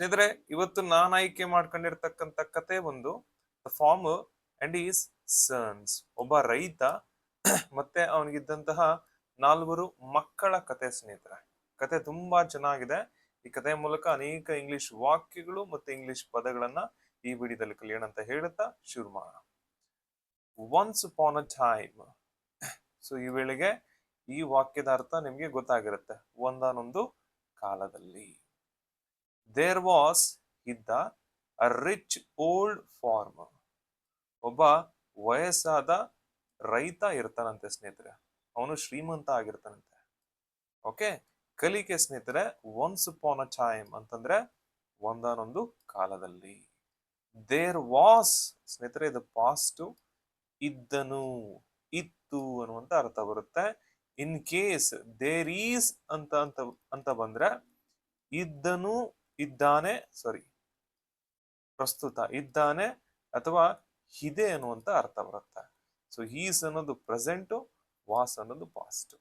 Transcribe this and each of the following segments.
ಸ್ನೇಹಿತರೆ, ಇವತ್ತು ನಾನು ಆಯ್ಕೆ ಮಾಡ್ಕೊಂಡಿರ್ತಕ್ಕಂಥ ಕತೆ ಒಂದು the farmer and is sons. ಒಬ್ಬ ರೈತ ಮತ್ತೆ ಅವನಿಗಿದ್ದಂತಹ 4 ಮಕ್ಕಳ ಕತೆ. ಸ್ನೇಹಿತರೆ, ಕತೆ ತುಂಬಾ ಚೆನ್ನಾಗಿದೆ. ಈ ಕಥೆಯ ಮೂಲಕ ಅನೇಕ ಇಂಗ್ಲಿಷ್ ವಾಕ್ಯಗಳು ಮತ್ತೆ ಇಂಗ್ಲಿಷ್ ಪದಗಳನ್ನ ಈ ವಿಡಿಯೋದಲ್ಲಿ ಕಲಿಯೋಣ ಅಂತ ಹೇಳುತ್ತಾ ಶುರು ಮಾಡೋಣ. ಒನ್ಸ್ ಅಪಾನ್ ಅ ಟೈಮ್. ಸೊ ಈ ವೇಳೆಗೆ ಈ ವಾಕ್ಯದ ಅರ್ಥ ನಿಮ್ಗೆ ಗೊತ್ತಾಗಿರುತ್ತೆ. ಒಂದಾನೊಂದು ಕಾಲದಲ್ಲಿ. ದೇರ್ ವಾಸ್ ಇದ್ದ ಅ ರಿಚ್ ಓಲ್ಡ್ ಫಾರ್ಮರ್. ಒಬ್ಬ ವಯಸ್ಸಾದ ರೈತ ಇರ್ತಾನಂತೆ ಸ್ನೇಹಿತರೆ. ಅವನು ಶ್ರೀಮಂತ ಆಗಿರ್ತಾನಂತೆ. ಓಕೆ, ಕಲಿಕೆ ಸ್ನೇಹಿತರೆ. ಒನ್ಸ್ ಅಪಾನ್ ಅ ಟೈಮ್ ಅಂತಂದ್ರೆ ಒಂದಾನೊಂದು ಕಾಲದಲ್ಲಿ. ದೇರ್ ವಾಸ್ ಸ್ನೇಹಿತರೆ, ಇದು ಪಾಸ್ಟ್. ಇದ್ದನು, ಇತ್ತು ಅನ್ನುವಂತ ಅರ್ಥ ಬರುತ್ತೆ. ಇನ್ ಕೇಸ್ ದೇರ್ ಈಸ್ ಅಂತ ಬಂದ್ರೆ ಇದ್ದನು, ಇದ್ದಾನೆ, ಸಾರಿ ಪ್ರಸ್ತುತ ಇದ್ದಾನೆ ಅಥವಾ ಇದೆ ಅನ್ನುವಂತ ಅರ್ಥ ಬರುತ್ತೆ. ಸೊ ಈಸ್ ಅನ್ನೋದು ಪ್ರೆಸೆಂಟ್, ವಾಸ್ ಅನ್ನೋದು past.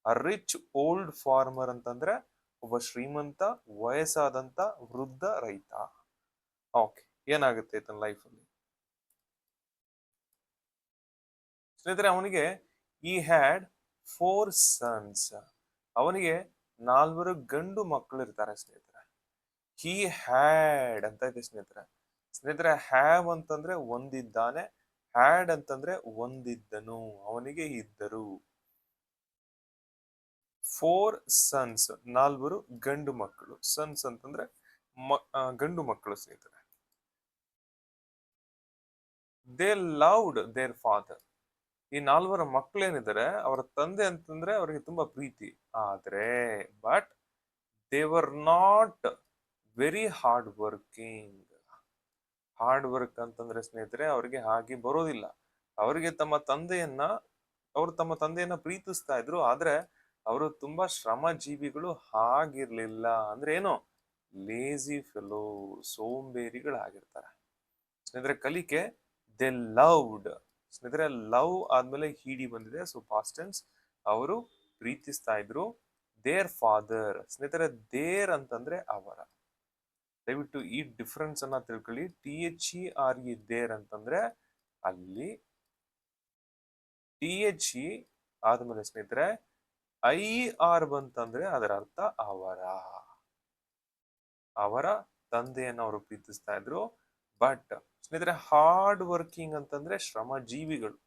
A rich old farmer ಅಂತಂದ್ರೆ ಒಬ್ಬ ಶ್ರೀಮಂತ ವಯಸ್ಸಾದಂತ ವೃದ್ಧ ರೈತ. ಓಕೆ, ಏನಾಗುತ್ತೆ ತನ್ನ ಲೈಫಲ್ಲಿ ಸ್ನೇಹಿತರೆ? ಅವನಿಗೆ ಈ ಹ್ಯಾಡ್ 4 ಸನ್ಸ್. ಅವನಿಗೆ 4 ಗಂಡು ಮಕ್ಕಳು ಇರ್ತಾರೆ ಸ್ನೇಹಿತರೆ. ಹಿ ಹ್ಯಾಡ್ ಅಂತ ಇದೆ ಸ್ನೇಹಿತರೆ. ಸ್ನೇಹಿತರೆ, ಹ್ಯಾವ್ ಅಂತಂದ್ರೆ ಒಂದಿದ್ದಾನೆ, ಹ್ಯಾಡ್ ಅಂತಂದ್ರೆ ಒಂದಿದ್ದನು, ಅವನಿಗೆ ಇದ್ದರು. 4 ಸನ್ಸ್, 4 ಗಂಡು ಮಕ್ಕಳು. ಸನ್ಸ್ ಅಂತಂದ್ರೆ ಗಂಡು ಮಕ್ಕಳು ಸ್ನೇಹಿತರೆ. They loved their father. ಈ 4 ಮಕ್ಕಳೇನಿದ್ದಾರೆ ಅವರ ತಂದೆ ಅಂತಂದ್ರೆ ಅವರಿಗೆ ತುಂಬಾ ಪ್ರೀತಿ. ಆದ್ರೆ but they were not very hard working. Hard work ಅಂತಂದ್ರೆ ಸ್ನೇಹಿತರೆ ಅವರಿಗೆ ಹಾಗೆ ಬರೋದಿಲ್ಲ. ಅವರಿಗೆ ತಮ್ಮ ತಂದೆಯನ್ನ ಪ್ರೀತಿಸ್ತಾ ಇದ್ರು, ಆದ್ರೆ ಅವರು ತುಂಬಾ ಶ್ರಮ ಜೀವಿಗಳು ಆಗಿರ್ಲಿಲ್ಲ. ಅಂದ್ರೆ ಏನು, ಲೇಜಿ ಫೆಲೋ, ಸೋಂಬೇರಿಗಳಾಗಿರ್ತಾರೆ ಸ್ನೇಹಿತರೆ. ಕಲಿಕೆ ದೆ ಲವ್ಡ್. ಸ್ನೇಹಿತರೆ, ಲವ್ ಆದ್ಮೇಲೆ ಹಿಡಿ ಬಂದಿದೆ, ಸೊ ಪಾಸ್ಟ್ ಟೆನ್ಸ್. ಅವರು ಪ್ರೀತಿಸ್ತಾ ಇದ್ರು. There father. ಸ್ನೇಹಿತರೆ, ದೇರ್ ಅಂತಂದ್ರೆ ಅವರ. ದಯವಿಟ್ಟು ಈ ಡಿಫರೆನ್ಸ್ ಅನ್ನ ತಿಳ್ಕೊಳ್ಳಿ. THERE ದೇರ್ ಅಂತಂದ್ರೆ ಅಲ್ಲಿ, THE ಆದ್ಮೇಲೆ ಸ್ನೇಹಿತರೆ IR ಬಂತಂದ್ರೆ ಅದರ ಅರ್ಥ ಅವರ ತಂದೆಯನ್ನು ಅವರು ಪ್ರೀತಿಸ್ತಾ ಇದ್ರು. ಬಟ್ ಸ್ನೇಹಿತರೆ, ಹಾರ್ಡ್ ವರ್ಕಿಂಗ್ ಅಂತಂದ್ರೆ ಶ್ರಮ ಜೀವಿಗಳು.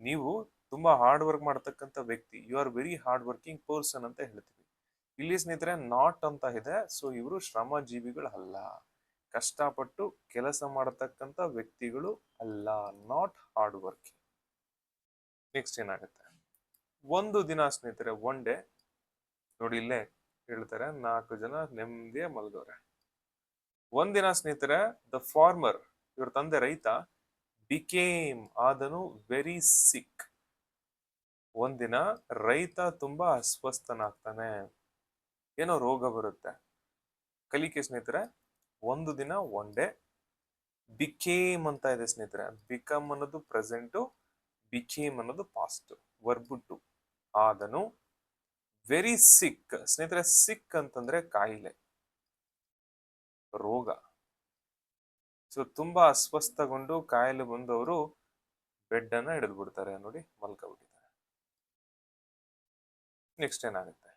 ನೀವು ತುಂಬಾ ಹಾರ್ಡ್ ವರ್ಕ್ ಮಾಡತಕ್ಕಂತ ವ್ಯಕ್ತಿ, you are very hard working person ಅಂತ ಹೇಳ್ತೀವಿ. ಇಲ್ಲಿ ಸ್ನೇಹಿತರೆ ನಾಟ್ ಅಂತ ಇದೆ. ಸೊ ಇವರು ಶ್ರಮ ಜೀವಿಗಳು ಅಲ್ಲ, ಕಷ್ಟಪಟ್ಟು ಕೆಲಸ ಮಾಡತಕ್ಕಂತ ವ್ಯಕ್ತಿಗಳು ಅಲ್ಲ. Not hard working. ನೆಕ್ಸ್ಟ್ ಏನಾಗುತ್ತೆ? ಒಂದು ದಿನ ಸ್ನೇಹಿತರೆ, ಒನ್ ಡೇ. ನೋಡಿ ಇಲ್ಲೇ ಹೇಳ್ತಾರೆ 4 ಜನ ನೆಮ್ಮದಿಯ ಮಲಗವ್ರೆ. ಒಂದಿನ ಸ್ನೇಹಿತರೆ, ದ ಫಾರ್ಮರ್, ಇವ್ರ ತಂದೆ ರೈತ, ಬಿಕೇಮ್ ಆದನು ವೆರಿ ಸಿಕ್. ಒಂದಿನ ರೈತ ತುಂಬಾ ಅಸ್ವಸ್ಥನಾಗ್ತಾನೆ, ಏನೋ ರೋಗ ಬರುತ್ತೆ. ಕಲಿಕೆ ಸ್ನೇಹಿತರೆ, ಒಂದು ದಿನ ಒನ್ ಡೇ. ಬಿಕೇಮ್ ಅಂತ ಇದೆ ಸ್ನೇಹಿತರೆ. ಬಿಕಮ್ ಅನ್ನೋದು ಪ್ರೆಸೆಂಟು, ಬಿಕೇಮ್ ಅನ್ನೋದು ಪಾಸ್ಟ್. ವರ್ಬ್ ಟು, ಆದನು. ವೆರಿ ಸಿಕ್ ಸ್ನೇಹಿತರೆ. ಸಿಕ್ ಅಂತಂದ್ರೆ ಕಾಯಿಲೆ, ರೋಗ. ಸೊ ತುಂಬಾ ಅಸ್ವಸ್ಥಗೊಂಡು ಕಾಯಿಲೆ ಬಂದವರು ಬೆಡ್ ಅನ್ನ ಹಿಡಿದು ಬಿಡ್ತಾರೆ. ನೋಡಿ, ಮಲ್ಕೊಂಡ್ಬಿಟ್ಟಿದ್ದಾರೆ. ನೆಕ್ಸ್ಟ್ ಏನಾಗುತ್ತೆ?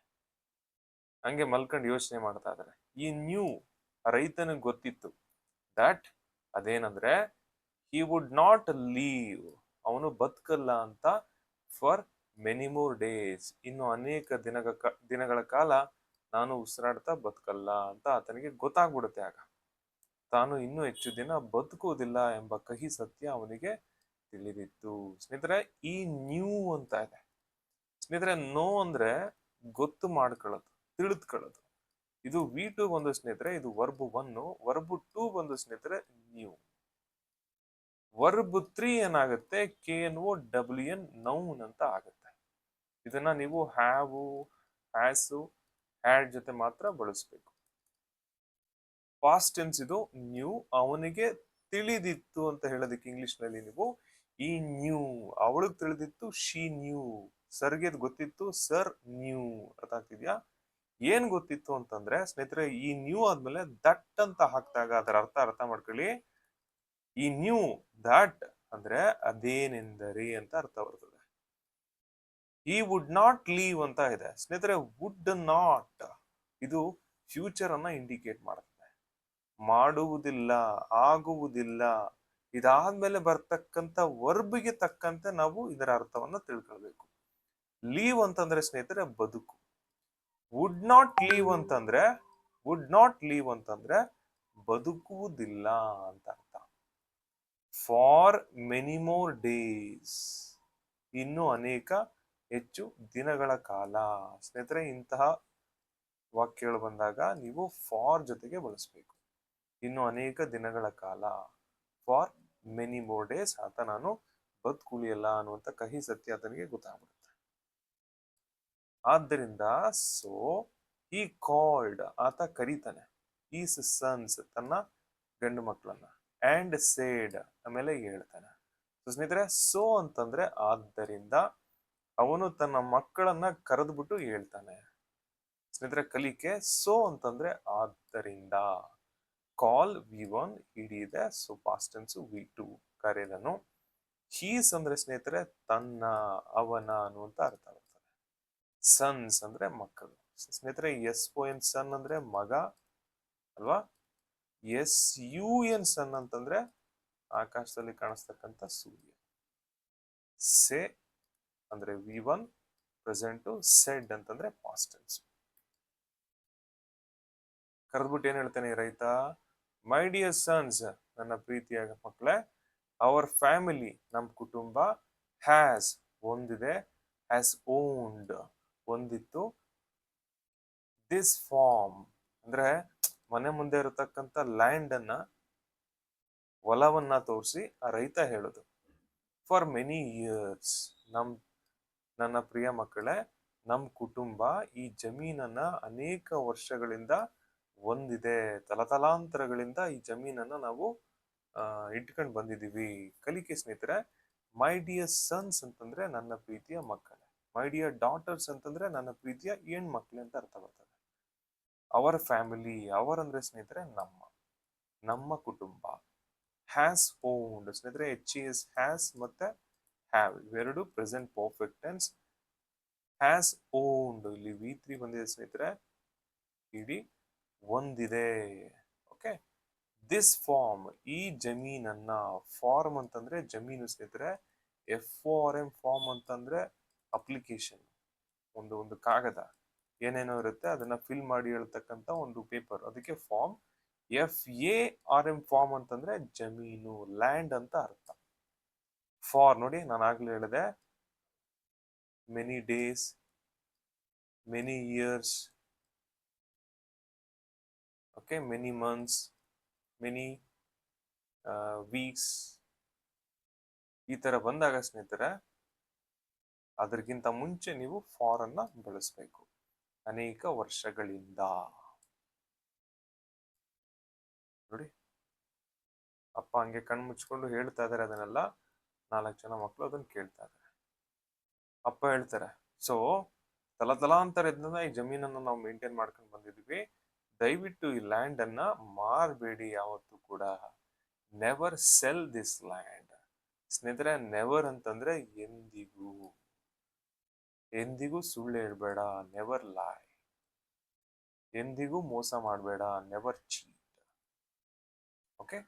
ಹಂಗೆ ಮಲ್ಕೊಂಡು ಯೋಚನೆ ಮಾಡ್ತಾ ಇದ್ದಾರೆ. ಈ ನ್ಯೂ, ರೈತನಿಗೆ ಗೊತ್ತಿತ್ತು ದಟ್ ಅದೇನಂದ್ರೆ ಹಿ ವುಡ್ ನಾಟ್ ಲೀವ್, ಅವನು ಬದುಕಲ್ಲ ಅಂತ. ಫಾರ್ ಮೆನಿ ಮೋರ್ ಡೇಸ್, ಇನ್ನು ಅನೇಕ ದಿನಗಳ ಕಾಲ ನಾನು ಉಸಿರಾಡ್ತಾ ಬದುಕಲ್ಲ ಅಂತ ಆತನಿಗೆ ಗೊತ್ತಾಗ್ಬಿಡುತ್ತೆ. ಆಗ ತಾನು ಇನ್ನೂ ಹೆಚ್ಚು ದಿನ ಬದುಕುವುದಿಲ್ಲ ಎಂಬ ಕಹಿ ಸತ್ಯ ಅವನಿಗೆ ತಿಳಿದಿತ್ತು. ಸ್ನೇಹಿತರೆ, ಈ ನ್ಯೂ ಅಂತ ಇದೆ ಸ್ನೇಹಿತರೆ. ನೋ ಅಂದ್ರೆ ಗೊತ್ತು ಮಾಡ್ಕೊಳ್ಳೋದು, ತಿಳಿದುಕೊಳ್ಳೋದು. ಇದು V2 ಬಂದು ಸ್ನೇಹಿತರೆ, ಇದು ವರ್ಬ್ 1. ವರ್ಬ್ 2 ಬಂದು ಸ್ನೇಹಿತರೆ ನ್ಯೂ. ವರ್ಬ್ 3 ಏನಾಗುತ್ತೆ? KNOWN, ನೌನ್ ಅಂತ ಆಗುತ್ತೆ. ಇದನ್ನ ನೀವು ಹ್ಯಾವ್, ಹ್ಯಾಸ್, ಹ್ಯಾಡ್ ಜೊತೆ ಮಾತ್ರ ಬಳಸಬೇಕು. ಪಾಸ್ಟ್ ಟೆನ್ಸ್ ಇದು ನ್ಯೂ. ಅವನಿಗೆ ತಿಳಿದಿತ್ತು ಅಂತ ಹೇಳೋದಕ್ಕೆ ಇಂಗ್ಲಿಷ್ ನಲ್ಲಿ ನೀವು ಈ ನ್ಯೂ. ಅವಳಿಗೆ ತಿಳಿದಿತ್ತು, ಶಿ ನ್ಯೂ. ಸರ್ಗೆ ಗೊತ್ತಿತ್ತು, ಸರ್ ನ್ಯೂ. ಅರ್ಥ ಆಗ್ತಿದ್ಯಾ? ಏನ್ ಗೊತ್ತಿತ್ತು ಅಂತಂದ್ರೆ ಸ್ನೇಹಿತರೆ, ಈ ನ್ಯೂ ಆದ್ಮೇಲೆ ದಟ್ ಅಂತ ಹಾಕ್ದಾಗ ಅದರ ಅರ್ಥ ಮಾಡ್ಕೊಳ್ಳಿ. ಈ ನ್ಯೂ ದಟ್ ಅಂದ್ರೆ ಅದೇನೆಂದರೆ ಅಂತ ಅರ್ಥ ಬರ್ತದೆ. ಈ ವುಡ್ ನಾಟ್ ಲೀವ್ ಅಂತ ಇದೆ ಸ್ನೇಹಿತರೆ. ವುಡ್ ನಾಟ್ ಇದು ಫ್ಯೂಚರ್ ಅನ್ನ ಇಂಡಿಕೇಟ್ ಮಾಡುತ್ತೆ. ಮಾಡುವುದಿಲ್ಲ, ಆಗುವುದಿಲ್ಲ. ಇದಾದ್ಮೇಲೆ ಬರ್ತಕ್ಕಂಥ ವರ್ಬ್ಗೆ ತಕ್ಕಂತೆ ನಾವು ಇದರ ಅರ್ಥವನ್ನ ತಿಳ್ಕೊಳ್ಬೇಕು. ಲೀವ್ ಅಂತಂದ್ರೆ ಸ್ನೇಹಿತರೆ ಬದುಕು. ವುಡ್ ನಾಟ್ ಲೀವ್ ಅಂತಂದ್ರೆ ಬದುಕುವುದಿಲ್ಲ ಅಂತ ಅರ್ಥ. ಫಾರ್ ಮೆನಿ ಮೋರ್ ಡೇಸ್, ಇನ್ನು ಅನೇಕ ಹೆಚ್ಚು ದಿನಗಳ ಕಾಲ. ಸ್ನೇಹಿತರೆ, ಇಂತಹ ವಾಕ್ಯಗಳು ಬಂದಾಗ ನೀವು ಫಾರ್ ಜೊತೆಗೆ ಬಳಸಬೇಕು. ಇನ್ನು ಅನೇಕ ದಿನಗಳ ಕಾಲ, ಫಾರ್ ಮೆನಿ ಮೋರ್ ಡೇಸ್. ಆತ ನಾನು ಬದುಕುಳಿಯಲ್ಲ ಅನ್ನುವಂತ ಕಹಿ ಸತ್ಯ ಆತನಿಗೆ ಗೊತ್ತಾಗ್ಬಿಡುತ್ತೆ. ಆದ್ದರಿಂದ ಸೊ ಈ ಕಾಲ್ಡ್, ಆತ ಕರೀತಾನೆ ಈಸ್ ಸನ್ಸ್, ತನ್ನ ಗಂಡು ಮಕ್ಕಳನ್ನ. ಅಂಡ್ ಸೇಡ್, ಆಮೇಲೆ ಹೇಳ್ತಾನೆ. ಸ್ನೇಹಿತರೆ, ಸೋ ಅಂತಂದ್ರೆ ಆದ್ದರಿಂದ, ಅವನು ತನ್ನ ಮಕ್ಕಳನ್ನ ಕರೆದ್ಬಿಟ್ಟು ಹೇಳ್ತಾನೆ. ಸ್ನೇಹಿತರೆ, ಕಲಿಕೆ ಸೋ ಅಂತಂದ್ರೆ ಆದ್ದರಿಂದ. ಕಾಲ್ V1, ಹಿಡಿದೆ, ಸೊ ಪಾಸ್ಟ್ ಟೆನ್ಸ್ V2, ಕರೆದನು. ಹೀಸ್ ಅಂದ್ರೆ ಸ್ನೇಹಿತರೆ ತನ್ನ, ಅವನ ಅನ್ನುವಂತ ಅರ್ಥ ಬರ್ತದೆ. ಸನ್ಸ್ ಅಂದ್ರೆ ಮಕ್ಕಳು. ಸ್ನೇಹಿತರೆ, SON ಸನ್ ಅಂದ್ರೆ ಮಗ ಅಲ್ವಾ. SUN ಸನ್ ಅಂತಂದ್ರೆ ಆಕಾಶದಲ್ಲಿ ಕಾಣಿಸ್ತಕ್ಕಂಥ ಸೂರ್ಯ. ಸೆ ಅಂದ್ರೆ V1 ಪ್ರೆಸೆಂಟ್, ಸೆಡ್ ಅಂತಂದ್ರೆ ಪಾಸ್ಟ್ ಟೆನ್ಸ್. ಕರೆದ್ಬಿಟ್ಟು ಏನ್ ಹೇಳ್ತಾನೆ ರೈತ? ಮೈ ಡಿಯರ್ ಸನ್ಸ್, ನನ್ನ ಪ್ರೀತಿಯ ಮಕ್ಕಳೇ. ಅವರ್ ಫ್ಯಾಮಿಲಿ, ನಮ್ಮ ಕುಟುಂಬ. ಹ್ಯಾಸ್, ಒಂದಿದೆ. ಹ್ಯಾಸ್ ಓನ್ಡ್, ಒಂದಿತ್ತು. ದಿಸ್ ಫಾರ್ಮ್ ಅಂದ್ರೆ ಮನೆ ಮುಂದೆ ಇರತಕ್ಕಂತ ಲ್ಯಾಂಡ್ ಅನ್ನ, ಹೊಲವನ್ನ ತೋರಿಸಿ ಆ ರೈತ ಹೇಳುದು. ಫಾರ್ ಮೆನಿ ಇಯರ್ಸ್, ನನ್ನ ಪ್ರಿಯ ಮಕ್ಕಳೇ, ನಮ್ ಕುಟುಂಬ ಈ ಜಮೀನನ್ನ ಅನೇಕ ವರ್ಷಗಳಿಂದ ಹೊಂದಿದೆ. ತಲತಲಾಂತರಗಳಿಂದ ಈ ಜಮೀನನ್ನ ನಾವು ಇಟ್ಕೊಂಡು ಬಂದಿದೀವಿ. ಕಲಿಕೆ ಸ್ನೇಹಿತರೆ, ಮೈ ಡಿಯರ್ ಸನ್ಸ್ ಅಂತಂದ್ರೆ ನನ್ನ ಪ್ರೀತಿಯ ಮಕ್ಕಳೇ. ಮೈ ಡಿಯರ್ ಡಾಟರ್ಸ್ ಅಂತಂದ್ರೆ ನನ್ನ ಪ್ರೀತಿಯ ಹೆಣ್ಮಕ್ಳೆ ಅಂತ ಅರ್ಥ ಬರ್ತದೆ. ಅವರ್ ಫ್ಯಾಮಿಲಿ, ಅವರ್ ಅಂದ್ರೆ ಸ್ನೇಹಿತರೆ ನಮ್ಮ ಕುಟುಂಬ. ಹ್ಯಾಸ್ ಓನ್ಡ್, ಸ್ನೇಹಿತರೆ HES ಹ್ಯಾಸ್ ಮತ್ತೆ ಹ್ಯಾವ್ ಇವೆರಡು present perfect tense. Has owned, ಇಲ್ಲಿ V3 ಬಂದಿದೆ ಸ್ನೇಹಿತರೆ, ಇಡೀ ಒಂದಿದೆ. ಓಕೆ. ದಿಸ್ ಫಾರ್ಮ್, ಈ ಜಮೀನನ್ನ. ಫಾರ್ಮ್ ಅಂತಂದ್ರೆ ಜಮೀನು ಸ್ನೇಹಿತರೆ. FORM ಫಾರ್ಮ್ ಅಂತಂದ್ರೆ ಅಪ್ಲಿಕೇಶನ್, ಒಂದು ಕಾಗದ, ಏನೇನೋ ಇರುತ್ತೆ ಅದನ್ನ ಫಿಲ್ ಮಾಡಿ ಹೇಳ್ತಕ್ಕಂತ ಒಂದು ಪೇಪರ್, ಅದಕ್ಕೆ ಫಾರ್ಮ್. FARM ಫಾರ್ಮ್ ಅಂತಂದ್ರೆ ಜಮೀನು, ಲ್ಯಾಂಡ್ ಅಂತ ಅರ್ಥ. ಫಾರ್ ನೋಡಿ, ನಾನು ಆಗ್ಲೇ ಹೇಳಿದೆ, many days, many years, okay, many months, many weeks, ಈ ತರ ಬಂದಾಗ ಸ್ನೇಹಿತರೆ ಅದಕ್ಕಿಂತ ಮುಂಚೆ ನೀವು ಫಾರ್ ಅನ್ನ ಬಳಸಬೇಕು. ಅನೇಕ ವರ್ಷಗಳಿಂದ. ನೋಡಿ, ಅಪ್ಪ ಹಂಗೆ ಕಣ್ ಮುಚ್ಕೊಂಡು ಹೇಳ್ತಾ ಇದಾರೆ ಅದನ್ನೆಲ್ಲ. 4 ಜನ ಮಕ್ಕಳು ಅದನ್ನ ಕೇಳ್ತಾ ಇದಾರೆ. ಅಪ್ಪ ಹೇಳ್ತಾರೆ, ಸೊ ತಲತಲಾಂತರದಿಂದ ಈ ಜಮೀನನ್ನು ನಾವು ಮೇಂಟೈನ್ ಮಾಡ್ಕೊಂಡು ಬಂದಿದ್ವಿ. ದಯವಿಟ್ಟು ಈ ಲ್ಯಾಂಡ್ ಅನ್ನ ಮಾರ್ಬೇಡಿ ಯಾವತ್ತೂ ಕೂಡ. Never cell this land. ಸ್ನೇಹಿತರೆ, ನೆವರ್ ಅಂತಂದ್ರೆ ಎಂದಿಗೂ ಸುಳ್ಳು ಹೇಳ್ಬೇಡ. ನೆವರ್ ಲೈ. ಎಂದಿಗೂ ಮೋಸ ಮಾಡಬೇಡ. Never cheat. ಓಕೆ.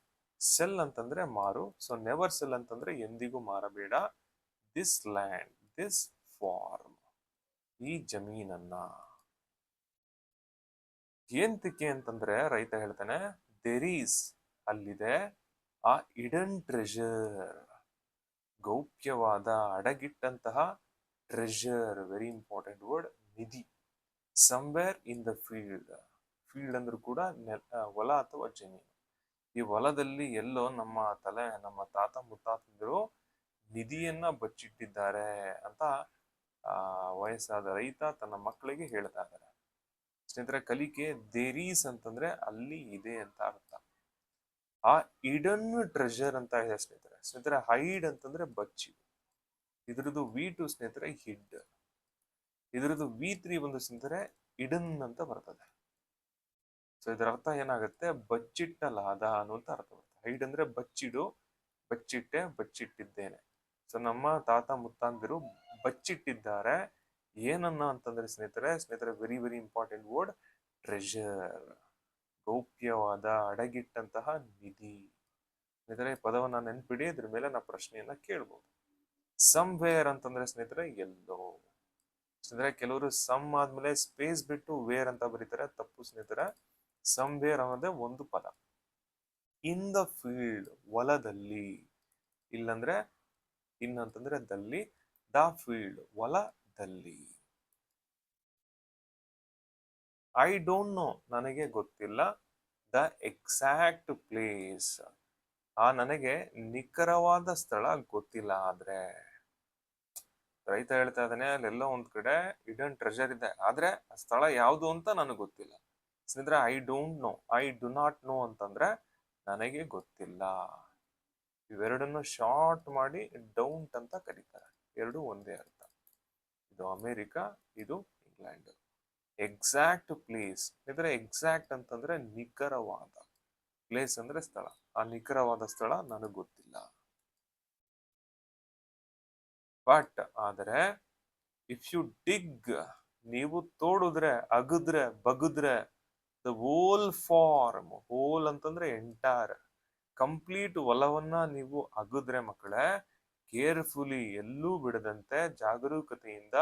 ಸೆಲ್ ಅಂತಂದ್ರೆ ಮಾರು. ಸೊ ನೆವರ್ ಸೆಲ್ ಅಂತಂದ್ರೆ ಎಂದಿಗೂ ಮಾರಬೇಡ. ದಿಸ್ ಲ್ಯಾಂಡ್, ದಿಸ್ ಫಾರ್ಮ್, ಈ ಜಮೀನನ್ನ. ಏಂತಕ್ಕೆ ಅಂತಂದ್ರೆ ರೈತ ಹೇಳ್ತಾನೆ, ದೇರ್ ಈಸ್, ಅಲ್ಲಿದೆ, ಆ ಇಡನ್ ಟ್ರೆಷರ್, ಗೌಪ್ಯವಾದ, ಅಡಗಿಟ್ಟಂತಹ ಟ್ರೆಷರ್, ವೆರಿ ಇಂಪಾರ್ಟೆಂಟ್ ವರ್ಡ್, ನಿಧಿ. Somewhere in the field. Field ಅಂದ್ರೂ ಕೂಡ ಹೊಲ ಅಥವಾ ಜಮೀನು. ಈ ಹೊಲದಲ್ಲಿ ಎಲ್ಲೋ ನಮ್ಮ ತಾತ ಮುತ್ತಾತಂದಿರು ನಿಧಿಯನ್ನ ಬಚ್ಚಿಟ್ಟಿದ್ದಾರೆ ಅಂತ ವಯಸ್ಸಾದ ರೈತ ತನ್ನ ಮಕ್ಕಳಿಗೆ ಹೇಳ್ತಾ ಇದ್ದಾರೆ. ಸ್ನೇಹಿತರೆ, ಕಲಿಕೆ ದೇರೀಸ್ ಅಂತಂದ್ರೆ ಅಲ್ಲಿ ಇದೆ ಅಂತ ಅರ್ಥ. ಆ ಇಡನ್ ಟ್ರೆಷರ್ ಅಂತ ಇದೆ ಸ್ನೇಹಿತರೆ. ಹೈಡ್ ಅಂತಂದ್ರೆ ಬಚ್ಚಿ. ಇದ್ರದ್ದು V2 ಸ್ನೇಹಿತರೆ ಹಿಡ್. ಇದ್ರದ್ದು V3 ಬಂದು ಸ್ನೇಹಿತರೆ ಇಡನ್ ಅಂತ ಬರ್ತದೆ. ಸೊ ಇದರ ಅರ್ಥ ಏನಾಗುತ್ತೆ, ಬಚ್ಚಿಟ್ಟಲಾದ ಅನ್ನುವಂತ ಅರ್ಥ ಬರುತ್ತೆ. ಹೈಡ್ ಅಂದ್ರೆ ಬಚ್ಚಿಡು, ಬಚ್ಚಿಟ್ಟೆ, ಬಚ್ಚಿಟ್ಟಿದ್ದೇನೆ. ಸೊ ನಮ್ಮ ತಾತ ಮುತ್ತಾಂದಿರು ಬಚ್ಚಿಟ್ಟಿದ್ದಾರೆ ಏನನ್ನ ಅಂತಂದ್ರೆ ಸ್ನೇಹಿತರೆ very very important word, treasure, ಗೌಪ್ಯವಾದ ಅಡಗಿಟ್ಟಂತಹ ನಿಧಿ. ಸ್ನೇಹಿತರೆ ಪದವನ್ನ ನೆನ್ಪಿಡಿ, ಇದ್ರ ಮೇಲೆ ನಾ ಪ್ರಶ್ನೆಯನ್ನ ಕೇಳ್ಬೋದು. ಸಮ್ವೇರ್ ಅಂತಂದ್ರೆ ಸ್ನೇಹಿತರೆ ಎಲ್ಲೋ. ಸ್ನೇಹಿತರೆ ಕೆಲವರು ಸಮ್ ಆದ್ಮೇಲೆ ಸ್ಪೇಸ್ ಬಿಟ್ಟು ವೇರ್ ಅಂತ ಬರೀತಾರೆ, ತಪ್ಪು ಸ್ನೇಹಿತರೆ. ಸಮ್ವೇರ್ ಅನ್ನೋದೇ ಒಂದು ಪದ. ಇನ್ ದ ಫೀಲ್ಡ್, ಹೊಲದಲ್ಲಿ. ಇಲ್ಲಂದ್ರೆ ಇನ್ ಅಂತಂದ್ರೆ ದಲ್ಲಿ, ದ ಫೀಲ್ಡ್ ಹೊಲದಲ್ಲಿ. ಐ ಡೋಂಟ್ ನೋ ನನಗೆ ಗೊತ್ತಿಲ್ಲ, ದ ಎಕ್ಸಾಕ್ಟ್ ಪ್ಲೇಸ್ ನನಗೆ ನಿಖರವಾದ ಸ್ಥಳ ಗೊತ್ತಿಲ್ಲ. ಆದ್ರೆ ರೈತ ಹೇಳ್ತಾ ಇದ್ದಾನೆ ಅಲ್ಲೆಲ್ಲೋ ಒಂದ್ ಕಡೆ ಇಡನ್ ಟ್ರೆಷರ್ ಇದೆ, ಆದ್ರೆ ಆ ಸ್ಥಳ ಯಾವುದು ಅಂತ ನನಗೆ ಗೊತ್ತಿಲ್ಲ. ಸ್ನೇಹಿತರೆ I don't know, I do not know ಅಂತಂದ್ರೆ ನನಗೆ ಗೊತ್ತಿಲ್ಲ. ಇವೆರಡನ್ನು ಶಾರ್ಟ್ ಮಾಡಿ ಡೌಂಟ್ ಅಂತ ಕರೀತಾರೆ. ಎರಡು ಒಂದೇ ಅರ್ಥ. ಇದು ಅಮೆರಿಕ, ಇದು ಇಂಗ್ಲೆಂಡ್. ಎಕ್ಸಾಕ್ಟ್ ಪ್ಲೇಸ್ ಇದ್ರೆ ಎಕ್ಸಾಕ್ಟ್ ಅಂತಂದ್ರೆ ನಿಖರವಾದ, ಪ್ಲೇಸ್ ಅಂದ್ರೆ ಸ್ಥಳ. ಆ ನಿಖರವಾದ ಸ್ಥಳ ನನಗೆ ಗೊತ್ತಿಲ್ಲ. ಬಟ್ ಆದರೆ ಇಫ್ ಯು ಡಿಗ್, ನೀವು ತೋಡಿದ್ರೆ, ಅಗದ್ರೆ, ಬಗದ್ರೆ, ದ ಹೋಲ್ ಫಾರ್ಮ್, ಹೋಲ್ ಅಂತಂದ್ರೆ ಎಂಟೈರ್, ಕಂಪ್ಲೀಟ್ ಹೊಲವನ್ನ ನೀವು ಅಗದ್ರೆ ಮಕ್ಕಳೇ, ಕೇರ್ಫುಲಿ ಎಲ್ಲೂ ಬಿಡದಂತೆ ಜಾಗರೂಕತೆಯಿಂದ,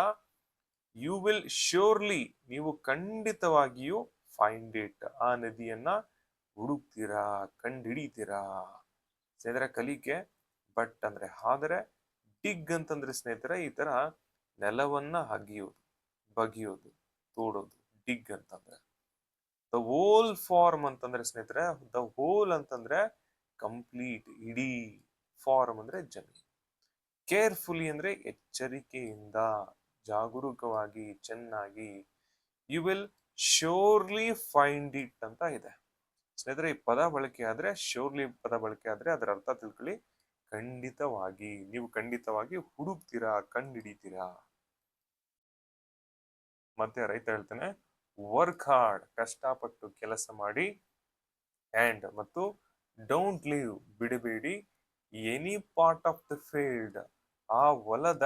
ಯು ವಿಲ್ ಶ್ಯೂರ್ಲಿ, ನೀವು ಖಂಡಿತವಾಗಿಯೂ ಫೈಂಡ್ ಇಟ್, ಆ ನದಿಯನ್ನ ಹುಡುಕ್ತೀರಾ, ಕಂಡುಹಿಡಿತೀರಾ. ಸ್ನೇಹಿತರೆ ಕಲಿಕೆ, ಬಟ್ ಅಂದ್ರೆ ಆದರೆ, ಡಿಗ್ ಅಂತಂದ್ರೆ ಸ್ನೇಹಿತರೆ ಈ ತರ ನೆಲವನ್ನ ಅಗಿಯೋದು, ಬಗಿಯೋದು, ತೋಡೋದು, ಡಿಗ್ ಅಂತಂದ್ರೆ. ದ ಹೋಲ್ ಫಾರ್ಮ್ ಅಂತಂದ್ರೆ ಸ್ನೇಹಿತರೆ, ದ ಹೋಲ್ ಅಂತಂದ್ರೆ ಕಂಪ್ಲೀಟ್, ಇಡೀ, ಫಾರ್ಮ್ ಅಂದ್ರೆ ಜಮೀನು. ಕೇರ್ಫುಲಿ ಅಂದ್ರೆ ಎಚ್ಚರಿಕೆಯಿಂದ, ಜಾಗರೂಕವಾಗಿ, ಚೆನ್ನಾಗಿ. You will surely find it ಅಂತ ಇದೆ. ಸ್ನೇಹಿತರೆ ಈ ಪದ ಬಳಕೆ ಆದ್ರೆ, ಶ್ಯೂರ್ಲಿ ಪದ ಬಳಕೆ ಆದ್ರೆ ಅದರ ಅರ್ಥ ತಿಳ್ಕೊಳ್ಳಿ, ಖಂಡಿತವಾಗಿ, ನೀವು ಖಂಡಿತವಾಗಿ ಹುಡುಕ್ತೀರಾ, ಕಂಡುಹಿಡಿತೀರಾ. ಮತ್ತೆ ರೈತ ಹೇಳ್ತಾನೆ, ವರ್ಕ್ ಹಾರ್ಡ್, ಕಷ್ಟಪಟ್ಟು ಕೆಲಸ ಮಾಡಿ, ಅಂಡ್ ಮತ್ತು ಡೋಂಟ್ ಲೀವ್, ಬಿಡಬೇಡಿ, any part of the field, ಆ ಹೊಲದ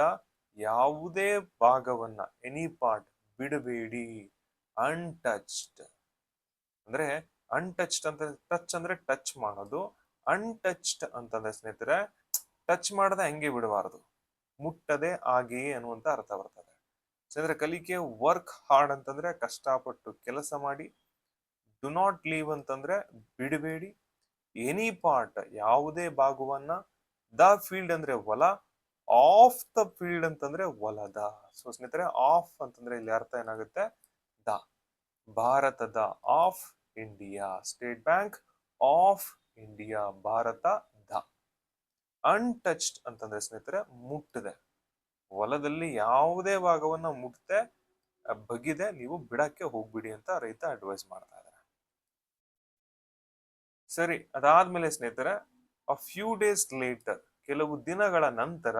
ಯಾವುದೇ ಭಾಗವನ್ನ, ಎನಿ ಪಾರ್ಟ್, ಬಿಡಬೇಡಿ, ಅನ್ಟಚ್ಡ್ ಅಂದ್ರೆ, ಅನ್ಟಚ್ಡ್ ಅಂತ, ಟಚ್ ಅಂದ್ರೆ ಟಚ್ ಮಾಡೋದು, ಅನ್ಟಚ್ಡ್ ಅಂತಂದ್ರೆ ಸ್ನೇಹಿತರೆ ಟಚ್ ಮಾಡದೆ ಹಂಗೆ ಬಿಡಬಾರದು, ಮುಟ್ಟದೆ ಹಾಗೆಯೇ ಅನ್ನುವಂತ ಅರ್ಥ ಬರ್ತದೆ. ಸ್ನೇಹಿತರೆ ಕಲಿಕೆ, ವರ್ಕ್ ಹಾರ್ಡ್ ಅಂತಂದ್ರೆ ಕಷ್ಟಪಟ್ಟು ಕೆಲಸ ಮಾಡಿ, ಡು ನಾಟ್ ಲೀವ್ ಅಂತಂದ್ರೆ ಬಿಡಬೇಡಿ, ಎನಿ ಪಾರ್ಟ್ ಯಾವುದೇ ಭಾಗವನ್ನ, ದ ಫೀಲ್ಡ್ ಅಂದ್ರೆ ಹೊಲ, ಆಫ್ ದ ಫೀಲ್ಡ್ ಅಂತಂದ್ರೆ ಹೊಲದ. ಸೊ ಸ್ನೇಹಿತರೆ ಆಫ್ ಅಂತಂದ್ರೆ ಇಲ್ಲಿ ಅರ್ಥ ಏನಾಗುತ್ತೆ, ದ, ಭಾರತದ, of India, state bank of India, Bharat the. Untouched ಅಂತಂದ್ರೆ ಸ್ನೇಹಿತರೆ ಮುಟ್ಟದೆ, ಹೊಲದಲ್ಲಿ ಯಾವುದೇ ಭಾಗವನ್ನ ಮುಟ್ಟದೆ, ಬಗಿದೆ ನೀವು ಬಿಡಕ್ಕೆ ಹೋಗ್ಬಿಡಿ ಅಂತ ರೈತ ಅಡ್ವೈಸ್ ಮಾಡ್ತಾ ಇದ್ದಾರೆ. ಸರಿ, ಅದಾದ್ಮೇಲೆ ಸ್ನೇಹಿತರೆ ಅ ಫ್ಯೂ ಡೇಸ್ ಲೇಟರ್, ಕೆಲವು ದಿನಗಳ ನಂತರ,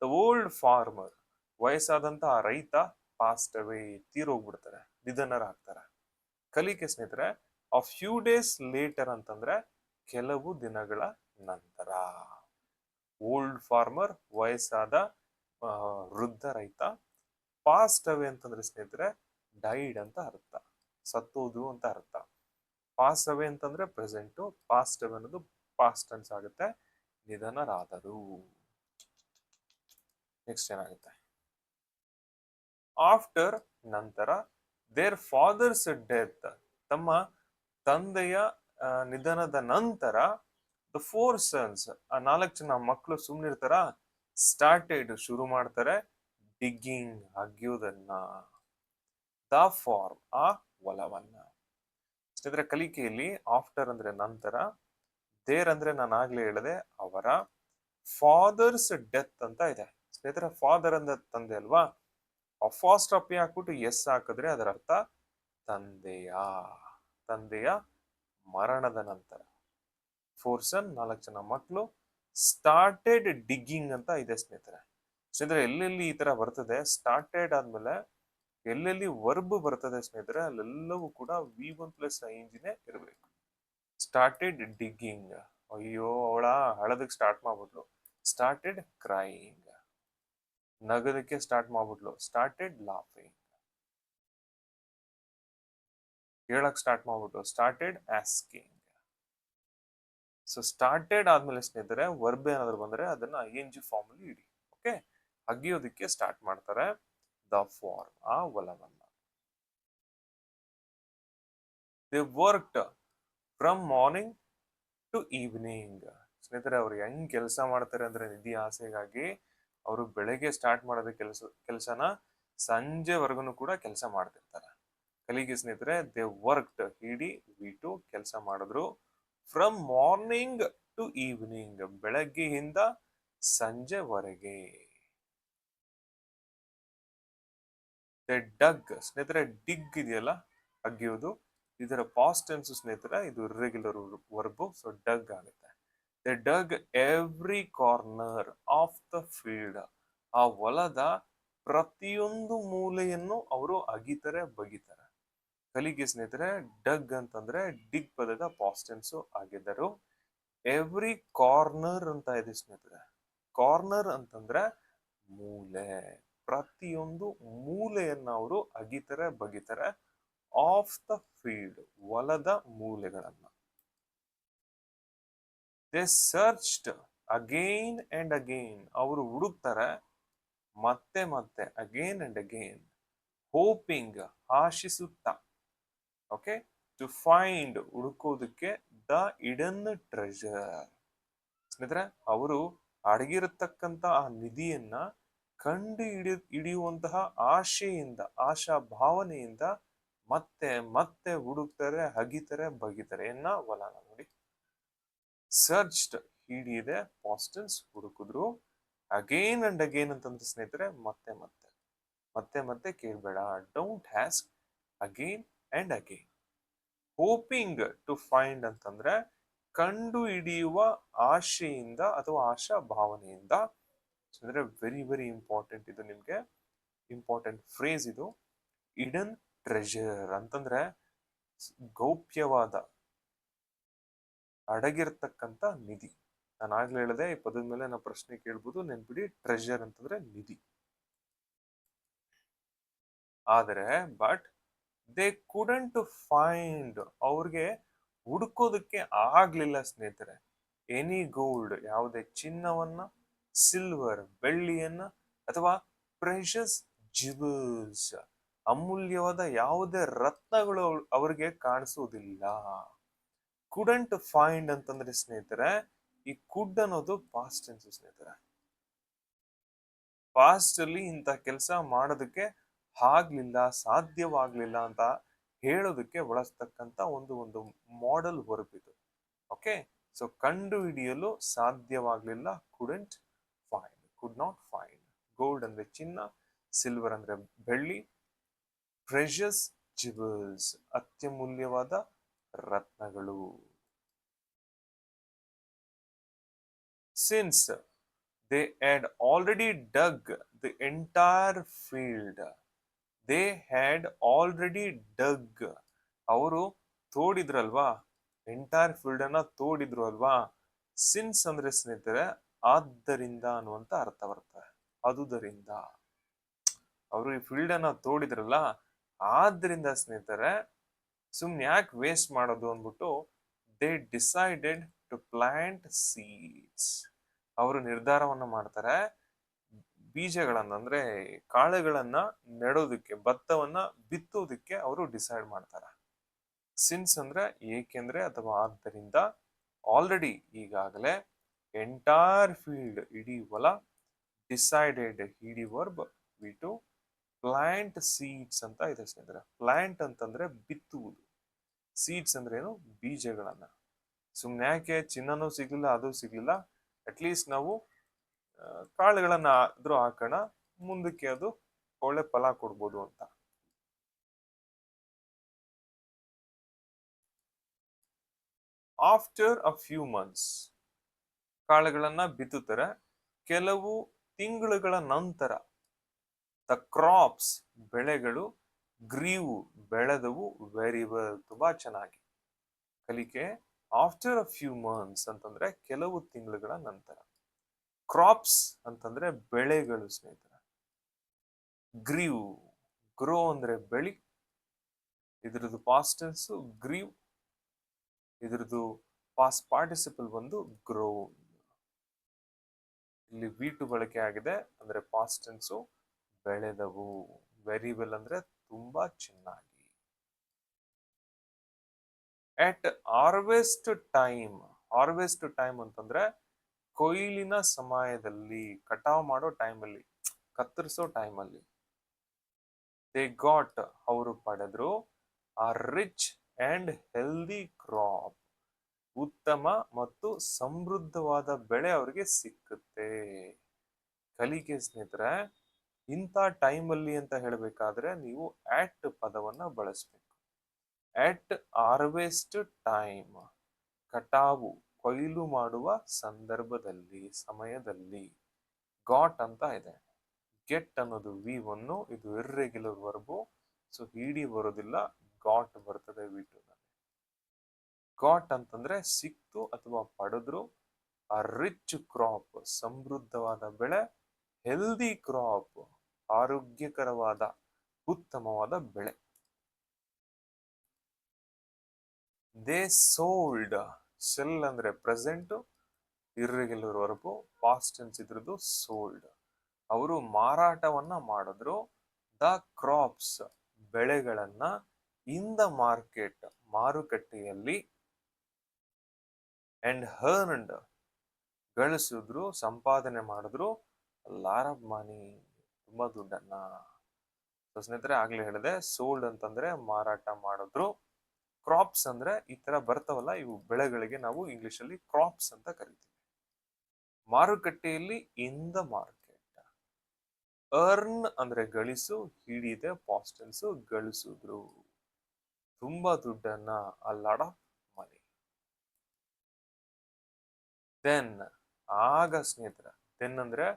ದ ಓಲ್ಡ್ ಫಾರ್ಮರ್, ವಯಸ್ಸಾದಂತಹ ರೈತ, ಪಾಸ್ಟ್ ಅವೇ, ತೀರೋಗ್ಬಿಡ್ತಾರೆ, ನಿಧನರಾಗ್ತಾರೆ. ಕಲಿಕೆ ಸ್ನೇಹಿತರೆ, ಅ ಫ್ಯೂ ಡೇಸ್ ಲೇಟರ್ ಅಂತಂದ್ರೆ ಕೆಲವು ದಿನಗಳ ನಂತರ. ಓಲ್ಡ್ ಫಾರ್ಮರ್ ವಯಸ್ಸಾದ ವೃದ್ಧ ರೈತ, ಪಾಸ್ಟ್ ಅವೇ ಅಂತಂದ್ರೆ ಸ್ನೇಹಿತರೆ ಡೈಡ್ ಅಂತ ಅರ್ಥ, ಸತ್ತೋದು ಅಂತ ಅರ್ಥ. ಪಾಸ್ಟ್ ಅವೇ ಅಂತಂದ್ರೆ ಪ್ರೆಸೆಂಟ್, ಪಾಸ್ಟ್ ಅವೇ ಅನ್ನೋದು ಪಾಸ್ಟ್ ಟೆನ್ಸ್ ಆಗುತ್ತೆ, ನಿಧನರಾದರು. ನೆಕ್ಸ್ಟ್ ಏನಾಗುತ್ತೆ, ಆಫ್ಟರ್ ನಂತರ, ದೇರ್ ಫಾದರ್ಸ್ ಡೆತ್, ತಮ್ಮ ತಂದೆಯ ನಿಧನದ ನಂತರ, ದ ಫೋರ್ ಸನ್ಸ್, ಆ 4 ಜನ ಮಕ್ಕಳು ಸುಮ್ಮನಿರ್ತಾರ, ಸ್ಟಾರ್ಟೆಡ್ ಶುರು ಮಾಡ್ತಾರೆ, ಡಿಗ್ಗಿಂಗ್ ಅಗಿಯೋದನ್ನ, ದ ಫಾರ್ಮ್ ಆ ಹೊಲವನ್ನ. ಸ್ನೇಹಿತರೆ ಕಲಿಕೆಯಲ್ಲಿ ಆಫ್ಟರ್ ಅಂದ್ರೆ ನಂತರ, ದೇರ್ ಅಂದ್ರೆ ನಾನು ಆಗ್ಲೇ ಹೇಳಿದೆ ಅವರ, ಫಾದರ್ಸ್ ಡೆತ್ ಅಂತ ಇದೆ. ಸ್ನೇಹಿತರೆ ಫಾದರ್ ಅಂದ್ರೆ ತಂದೆ ಅಲ್ವಾ, ಅಫಾಸ್ಟ್ರಫಿ ಹಾಕ್ಬಿಟ್ಟು ಎಸ್ ಹಾಕಿದ್ರೆ ಅದರ ಅರ್ಥ ತಂದೆಯ, ತಂದೆಯ ಮರಣದ ನಂತರ. ಫೋರ್ಸನ್ 4 ಜನ ಮಕ್ಕಳು, ಸ್ಟಾರ್ಟೆಡ್ ಡಿಗ್ಗಿಂಗ್ ಅಂತ ಇದೆ ಸ್ನೇಹಿತರೆ. ಸ್ನೇಹಿತರೆ ಎಲ್ಲೆಲ್ಲಿ ಈ ತರ ಬರ್ತದೆ, ಸ್ಟಾರ್ಟೆಡ್ ಆದ್ಮೇಲೆ ಎಲ್ಲೆಲ್ಲಿ ವರ್ಬ್ ಬರ್ತದೆ ಸ್ನೇಹಿತರೆ ಅಲ್ಲೆಲ್ಲವೂ ಕೂಡ V1+ing ಇರಬೇಕು. ಸ್ಟಾರ್ಟೆಡ್ ಡಿಗ್ಗಿಂಗ್, ಅಯ್ಯೋ ಅವಳ ಹಳದಕ್ಕೆ ಸ್ಟಾರ್ಟ್ ಮಾಡ್ಬಿಟ್ಲು. ಸ್ಟಾರ್ಟೆಡ್ ಕ್ರೈಯಿಂಗ್, ನಗದಕ್ಕೆ ಸ್ಟಾರ್ಟ್ ಮಾಡ್ಬಿಟ್ಲು. ಸ್ಟಾರ್ಟೆಡ್ ಲಾಫಿಂಗ್, ಹೇಳಕ್ ಸ್ಟಾರ್ಟ್ ಮಾಡ್ಬಿಟ್ಲು. Started asking. ಸೊ ಸ್ಟಾರ್ಟೆಡ್ ಆದ್ಮೇಲೆ ಸ್ನೇಹಿತರೆ ವರ್ಬ್ ಏನಾದ್ರು ಬಂದ್ರೆ ಅದನ್ನ ING ಫಾರ್ಮ್ ಅಲ್ಲಿ ಇಡಿ. ಓಕೆ, ಅಗಿಯೋದಕ್ಕೆ ಸ್ಟಾರ್ಟ್ ಮಾಡ್ತಾರೆ ದ ಫಾರ್ಮ್, ಆ ಹೊಲವನ್ನ. They worked from morning to evening. ಸ್ನೇಹಿತರೆ ಅವ್ರು ಹೆಂಗ್ ಕೆಲಸ ಮಾಡ್ತಾರೆ ಅಂದ್ರೆ ನಿಧಿ ಆಸೆಗಾಗಿ ಅವರು ಬೆಳಗ್ಗೆ ಸ್ಟಾರ್ಟ್ ಮಾಡೋದ ಕೆಲಸನ ಸಂಜೆವರೆಗೂ ಕೂಡ ಕೆಲಸ ಮಾಡ್ತಿರ್ತಾರೆ. ಕಲಿಗೆ ಸ್ನೇಹಿತರೆ ದೇ ವರ್ಕ್ಡ್ ಇಡೀ V2 ಕೆಲಸ ಮಾಡಿದ್ರು. ಫ್ರಮ್ ಮಾರ್ನಿಂಗ್ ಟು ಈವ್ನಿಂಗ್, ಬೆಳಗ್ಗೆಯಿಂದ ಸಂಜೆವರೆಗೆ. ದೇ ಡಗ್, ಸ್ನೇಹಿತರೆ ಡಿಗ್ ಇದೆಯಲ್ಲ ಅಗಿಯೋದು, ಇದರ ಪಾಸ್ಟ್ ಟೆನ್ಸ್ ಸ್ನೇಹಿತರೆ ಇದು ಇರ್ರೆಗ್ಯುಲರ್ ವರ್ಬ್, ಸೊ ಡಗ್ ಆಗುತ್ತೆ. They dug every corner of the field, ಆ ಹೊಲದ ಪ್ರತಿಯೊಂದು ಮೂಲೆಯನ್ನು ಅವರು ಅಗಿತಾರೆ ಬಗಿತಾರೆ. ಕಲಿಗೆ ಸ್ನೇಹಿತರೆ ಡಗ್ ಅಂತಂದ್ರೆ ಡಿಗ್ ಪದದ ಪಾಸ್ಟ್ ಟೆನ್ಸ್ ಆಗಿದ್ದರು. ಎವ್ರಿ ಕಾರ್ನರ್ ಅಂತ ಇದೆ ಸ್ನೇಹಿತರೆ. ಕಾರ್ನರ್ ಅಂತಂದ್ರೆ ಮೂಲೆ, ಪ್ರತಿಯೊಂದು ಮೂಲೆಯನ್ನ ಅವರು ಅಗಿತಾರೆ ಬಗಿತಾರೆ. ಆಫ್ ದ ಫೀಲ್ಡ್, ಹೊಲದ ಮೂಲೆಗಳನ್ನ. They searched again and again, ಅವರು ಹುಡುಕ್ತಾರೆ ಮತ್ತೆ ಮತ್ತೆ. Again and again. ಹೋಪಿಂಗ್, ಆಶಿಸುತ್ತಾ. ಓಕೆ, ಟು ಫೈಂಡ್, ಹುಡುಕೋದಕ್ಕೆ. ದ ಇಡನ್ ಟ್ರೆಜರ್, ಸ್ನೇಹಿತರೆ ಅವರು ಅಡಗಿರತಕ್ಕಂತ ಆ ನಿಧಿಯನ್ನ ಕಂಡು ಹಿಡಿಯುವಂತಹ ಆಶೆಯಿಂದ, ಆಶಾ ಭಾವನೆಯಿಂದ ಮತ್ತೆ ಮತ್ತೆ ಹುಡುಕ್ತಾರೆ, ಹಗಿತಾರೆ ಬಗಿತಾರೆ. ಹೊಲನ ನೋಡಿ. ಸರ್ಚ್ಡ್ ಹಿಡಿಯಿದೆ, ಪಾಸ್ಟ್ ಟೆನ್ಸ್ ಹುಡುಕಿದ್ರು. ಅಗೈನ್ ಅಂಡ್ ಅಗೈನ್ ಅಂತಂದ್ರೆ ಸ್ನೇಹಿತರೆ ಮತ್ತೆ ಮತ್ತೆ ಮತ್ತೆ ಮತ್ತೆ ಕೇಳಬೇಡ. Don't ask, again and again. Hoping to find ಅಂತಂದ್ರೆ ಕಂಡು ಹಿಡಿಯುವ ಆಶೆಯಿಂದ ಅಥವಾ ಆಶಾ ಭಾವನೆಯಿಂದ. ಅಂದ್ರೆ ವೆರಿ ವೆರಿ ಇಂಪಾರ್ಟೆಂಟ್, ಇದು ನಿಮ್ಗೆ ಇಂಪಾರ್ಟೆಂಟ್ ಫ್ರೇಸ್ ಇದು. ಇಡನ್ ಟ್ರೆಜರ್ ಅಂತಂದ್ರೆ ಗೌಪ್ಯವಾದ, ಅಡಗಿರ್ತಕ್ಕಂಥ ನಿಧಿ. ನಾನು ಆಗ್ಲೇ ಹೇಳಿದೆ ಈ ಪದದ ಮೇಲೆ ನಾವು ಪ್ರಶ್ನೆ ಕೇಳ್ಬೋದು, ನೆನ್ಬಿಡಿ. ಟ್ರೆಜರ್ ಅಂತಂದ್ರೆ ನಿಧಿ. ಆದರೆ ಬಟ್ ದೇ ಕುಡಂಟ್ ಫೈಂಡ್, ಅವ್ರಿಗೆ ಹುಡುಕೋದಕ್ಕೆ ಆಗ್ಲಿಲ್ಲ ಸ್ನೇಹಿತರೆ. ಎನಿ ಗೋಲ್ಡ್, ಯಾವುದೇ ಚಿನ್ನವನ್ನ, ಸಿಲ್ವರ್ ಬೆಳ್ಳಿಯನ್ನ, ಅಥವಾ ಪ್ರೆಷಸ್ ಜಿಬಲ್ಸ್, ಅಮೂಲ್ಯವಾದ ಯಾವುದೇ ರತ್ನಗಳು ಅವರಿಗೆ ಕಾಣಿಸುವುದಿಲ್ಲ. ಕುಡಂಟ್ ಫೈಂಡ್ ಅಂತಂದ್ರೆ ಸ್ನೇಹಿತರೆ ಈ ಕುಡ್ ಅನ್ನೋದು ಪಾಸ್ಟ್ ಟೆನ್ಸ್ ಸ್ನೇಹಿತರೆ. ಪಾಸ್ಟ್ ಅಲ್ಲಿ ಇಂಥ ಕೆಲಸ ಮಾಡೋದಕ್ಕೆ ಆಗ್ಲಿಲ್ಲ, ಸಾಧ್ಯವಾಗ್ಲಿಲ್ಲ ಅಂತ ಹೇಳೋದಕ್ಕೆ ಬಳಸ್ತಕ್ಕಂತ ಒಂದು ಮಾಡೆಲ್ ವರ್ಬ್ ಇದು. ಓಕೆ, ಸೊ ಕಂಡು ಹಿಡಿಯಲು ಸಾಧ್ಯವಾಗ್ಲಿಲ್ಲ. Couldn't find, could not find. Gold ಅಂದ್ರೆ ಚಿನ್ನ, ಸಿಲ್ವರ್ ಅಂದ್ರೆ ಬೆಳ್ಳಿ, ಪ್ರೆಷಸ್ ಜಿಬಲ್ಸ್ ಅತ್ಯಮೂಲ್ಯವಾದ ರತ್ನಗಳು. Since they had already dug the entire field, they had already dug, ಅವರು ತೋಡಿದ್ರಲ್ವಾ, ಎಂಟೈರ್ ಫೀಲ್ಡ್ ಅನ್ನ ತೋಡಿದ್ರು ಅಲ್ವಾ. ಸಿನ್ಸ್ ಅಂದ್ರೆ ಸ್ನೇಹಿತರೆ ಆದ್ದರಿಂದ ಅನ್ನುವಂತ ಅರ್ಥ ಬರ್ತದೆ. ಅದುದರಿಂದ ಅವರು ಈ ಫೀಲ್ಡ್ ಅನ್ನ ತೋಡಿದ್ರಲ್ಲ, ಆದ್ರಿಂದ ಸ್ನೇಹಿತರೆ ಸುಮ್ನೆ ಯಾಕೆ ವೇಸ್ಟ್ ಮಾಡೋದು ಅಂದ್ಬಿಟ್ಟು they decided to plant seeds, ಅವರು ನಿರ್ಧಾರವನ್ನ ಮಾಡ್ತಾರೆ ಬೀಜಗಳನ್ನ ಅಂದ್ರೆ ಕಾಳುಗಳನ್ನ ನೆಡೋದಕ್ಕೆ, ಭತ್ತವನ್ನ ಬಿತ್ತೋದಕ್ಕೆ ಅವರು ಡಿಸೈಡ್ ಮಾಡ್ತಾರೆ. ಸಿನ್ಸ್ ಅಂದ್ರೆ ಏಕೆಂದ್ರೆ ಅಥವಾ ಆದ್ದರಿಂದ, ಆಲ್ರೆಡಿ ಈಗಾಗಲೇ, ಎಂಟೈರ್ ಫೀಲ್ಡ್ ಇಡೀ ಹೊಲ, ಡಿಸೈಡೆಡ್ ಇಡೀ ವರ್ಬ್ V2, ಪ್ಲಾಂಟ್ ಸೀಡ್ಸ್ ಅಂತ ಇದೆ ಸ್ನೇಹಿತರೆ. ಪ್ಲಾಂಟ್ ಅಂತಂದ್ರೆ ಬಿತ್ತುವುದು, ಸೀಡ್ಸ್ ಅಂದ್ರೆ ಏನು, ಬೀಜಗಳನ್ನ. ಸುಮ್ನೆ ಯಾಕೆ ಚಿನ್ನನೂ ಸಿಗ್ಲಿಲ್ಲ ಅದು ಸಿಗ್ಲಿಲ್ಲ, ಅಟ್ಲೀಸ್ಟ್ ನಾವು ಕಾಳುಗಳನ್ನ ಆದ್ರೂ ಹಾಕೋಣ, ಮುಂದಕ್ಕೆ ಅದು ಒಳ್ಳೆ ಫಲ ಕೊಡ್ಬೋದು ಅಂತ. ಆಫ್ಟರ್ ಅ ಫ್ಯೂ ಮಂತ್ಸ್, ಕಾಳುಗಳನ್ನ ಬಿತ್ತುತ್ತಾರೆ. ಕೆಲವು ತಿಂಗಳುಗಳ ನಂತರ, ದ ಕ್ರಾಪ್ಸ್ ಬೆಳೆಗಳು, ಗ್ರೀವ್ ಬೆಳೆದವು, ವೆರಿ ವೆಲ್ ತುಂಬಾ ಚೆನ್ನಾಗಿ. ಕಲಿಕೆ ಆಫ್ಟರ್ ಅ ಫ್ಯೂ ಮಂತ್ಸ್ ಅಂತಂದ್ರೆ ಕೆಲವು ತಿಂಗಳುಗಳ ನಂತರ. ಕ್ರಾಪ್ಸ್ ಅಂತಂದ್ರೆ ಬೆಳೆಗಳು ಸ್ನೇಹಿತರೆ. ಗ್ರೀವ್, ಗ್ರೋ ಅಂದ್ರೆ ಬೆಳಿ, ಇದ್ರದ್ದು ಪಾಸ್ಟ್ ಟೆನ್ಸ್ ಗ್ರೀವ್, ಇದ್ರದ್ದು ಪಾಸ್ಟ್ ಪಾರ್ಟಿಸಿಪಲ್ ಬಂದು ಗ್ರೋ. ಇಲ್ಲಿ V2 ಬಳಕೆ ಆಗಿದೆ ಅಂದ್ರೆ ಪಾಸ್ಟ್ ಟೆನ್ಸು ಬೆಳೆದವು. ವೆರಿ ವೆಲ್ ಅಂದ್ರೆ ತುಂಬಾ ಚೆನ್ನಾಗಿ. ಎಟ್ ಹಾರ್ವೆಸ್ಟ್ ಟೈಮ್, ಹಾರ್ವೆಸ್ಟ್ ಟೈಮ್ ಅಂತಂದ್ರೆ ಕೊಯ್ಲಿನ ಸಮಯದಲ್ಲಿ, ಕಟಾವ್ ಮಾಡೋ ಟೈಮಲ್ಲಿ, ಕತ್ತರಿಸೋ ಟೈಮಲ್ಲಿ. ದೇ ಗಾಟ್ ಅವರು ಪಡೆದ್ರು ಆ ರಿಚ್ ಅಂಡ್ ಹೆಲ್ದಿ ಕ್ರಾಪ್, ಉತ್ತಮ ಮತ್ತು ಸಮೃದ್ಧವಾದ ಬೆಳೆ ಅವರಿಗೆ ಸಿಕ್ಕುತ್ತೆ. ಕಲಿಕೆ ಸ್ನೇಹಿತರೆ, ಇಂಥ ಟೈಮಲ್ಲಿ ಅಂತ ಹೇಳಬೇಕಾದ್ರೆ ನೀವು ಆಟ್ ಪದವನ್ನ ಬಳಸಬೇಕು. ಅಟ್ ಹಾರ್ವೆಸ್ಟ್ ಟೈಮ್, ಕಟಾವು ಕೊಯ್ಲು ಮಾಡುವ ಸಂದರ್ಭದಲ್ಲಿ, ಸಮಯದಲ್ಲಿ. ಗಾಟ್ ಅಂತ ಇದೆ. ಗೆಟ್ ಅನ್ನೋದು V1, ಇದು ಇರ್ರೆಗ್ಯುಲರ್ ವರ್ಬು, ಸೊ ಇಡಿ ಬರೋದಿಲ್ಲ, ಗಾಟ್ ಬರ್ತದೆ V2 ನಲ್ಲಿ. ಗಾಟ್ ಅಂತಂದ್ರೆ ಸಿಕ್ತು ಅಥವಾ ಪಡೆದ್ರು. ಆ ರಿಚ್ ಕ್ರಾಪ್ ಸಮೃದ್ಧವಾದ ಬೆಳೆ, ಹೆಲ್ದಿ ಕ್ರಾಪ್ ಆರೋಗ್ಯಕರವಾದ ಉತ್ತಮವಾದ ಬೆಳೆ. ದೇ ಸೋಲ್ಡ್, ಸೆಲ್ ಅಂದ್ರೆ present, irregular verb, past tense ಇದ್ರದ್ದು ಸೋಲ್ಡ್. ಅವರು ಮಾರಾಟವನ್ನ ಮಾಡಿದ್ರು. ದ ಕ್ರಾಪ್ಸ್ ಬೆಳೆಗಳನ್ನ, ಇನ್ ದ ಮಾರ್ಕೆಟ್ ಮಾರುಕಟ್ಟೆಯಲ್ಲಿ, ಅಂಡ್ ಹರ್ನ್ಡ್ ಗಳಿಸಿದ್ರು, ಸಂಪಾದನೆ ಮಾಡಿದ್ರು, ಲಾರ್ ಆಫ್ ಮನಿ ತುಂಬಾ ದುಡ್ಡನ್ನ. ಸ್ನೇಹಿತರೆ ಆಗ್ಲೇ ಹೇಳಿದೆ, ಸೋಲ್ಡ್ ಅಂತಂದ್ರೆ ಮಾರಾಟ ಮಾಡಿದ್ರು, ಕ್ರಾಪ್ಸ್ ಅಂದ್ರೆ ಈ ತರ ಬರ್ತಾವಲ್ಲ ಇವು ಬೆಳೆಗಳಿಗೆ ನಾವು ಇಂಗ್ಲಿಷ್ ಅಲ್ಲಿ ಕ್ರಾಪ್ಸ್ ಅಂತ ಕರಿತೀವಿ. ಮಾರುಕಟ್ಟೆಯಲ್ಲಿ ಇನ್ ದ ಮಾರ್ಕೆಟ್. ಅರ್ನ್ ಅಂದ್ರೆ ಗಳಿಸು, ಹಿಡಿದೆ ಪಾಸ್ಟ್ ಟೆನ್ಸ್ ಗಳಿಸಿದ್ರು, ತುಂಬಾ ದುಡ್ಡನ್ನ, a lot of money. Then ಆಗ ಸ್ನೇಹಿತರೆ, ದೆನ್ ಅಂದ್ರೆ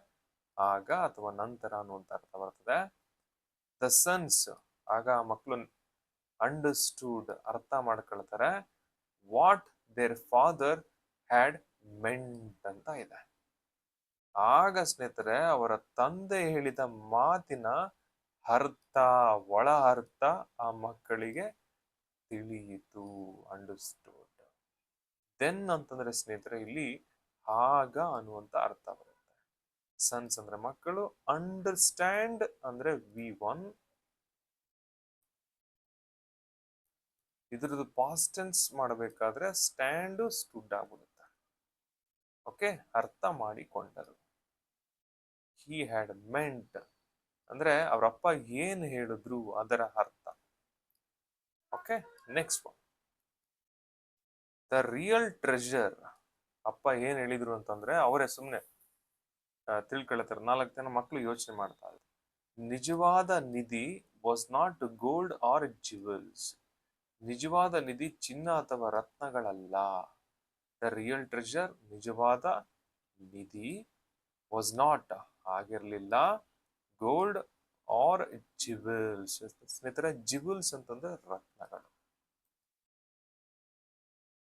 ಆಗ ಅಥವಾ ನಂತರ ಅನ್ನುವಂತ ಅರ್ಥ ಬರ್ತದೆ. ದ ಸನ್ಸ್ ಆಗ ಮಕ್ಕಳು ಅಂಡರ್ಸ್ಟೂಡ್ ಅರ್ಥ ಮಾಡ್ಕೊಳ್ತಾರೆ. What their father had meant ಅಂತ ಇದೆ. ಆಗ ಸ್ನೇಹಿತರೆ ಅವರ ತಂದೆ ಹೇಳಿದ ಮಾತಿನ ಅರ್ಥ, ಒಳ ಅರ್ಥ ಆ ಮಕ್ಕಳಿಗೆ ತಿಳಿಯಿತು, ಅಂಡರ್ಸ್ಟೂಡ್. ದೆನ್ ಅಂತಂದ್ರೆ ಸ್ನೇಹಿತರೆ ಇಲ್ಲಿ ಆಗ ಅನ್ನುವಂತ ಅರ್ಥ ಬರುತ್ತೆ. ಸನ್ಸ್ ಅಂದ್ರೆ ಮಕ್ಕಳು, ಅಂಡರ್ಸ್ಟ್ಯಾಂಡ್ ಅಂದ್ರೆ V1, ಇದ್ರದ್ದು ಪಾಸ್ಟ್ ಟೆನ್ಸ್ ಮಾಡಬೇಕಾದ್ರೆ ಸ್ಟ್ಯಾಂಡ್ ಸ್ಟುಡ್ ಆಗ್ಬಿಡುತ್ತೆ. ಓಕೆ, ಅರ್ಥ ಮಾಡಿಕೊಂಡರು. ಹಿ ಹ್ಯಾಡ್ ಮೆಂಟ್ ಅಂದ್ರೆ ಅವರಪ್ಪ ಏನ್ ಹೇಳಿದ್ರು ಅದರ ಅರ್ಥ. Okay, next one. The real treasure, ಅಪ್ಪ ಏನ್ ಹೇಳಿದ್ರು ಅಂತಂದ್ರೆ ಅವರೇ ಸುಮ್ನೆ ತಿಳ್ಕೊಳ್ತಾರೆ. 4 ಜನ ಮಕ್ಕಳು ಯೋಚನೆ ಮಾಡ್ತಾ ಇದ್ರು. ನಿಜವಾದ ನಿಧಿ was not gold or jewels, ನಿಜವಾದ ನಿಧಿ ಚಿನ್ನ ಅಥವಾ ರತ್ನಗಳಲ್ಲ. ದ ರಿಯಲ್ ಟ್ರೆಷರ್ ನಿಜವಾದ ನಿಧಿ, ವಾಸ್ ನಾಟ್ ಆಗಿರ್ಲಿಲ್ಲ, ಗೋಲ್ಡ್ ಆರ್ ಜ್ಯುವೆಲ್ಸ್. ಸ್ನೇಹಿತರೆ ಜ್ಯುವೆಲ್ಸ್ ಅಂತಂದ್ರೆ ರತ್ನಗಳು.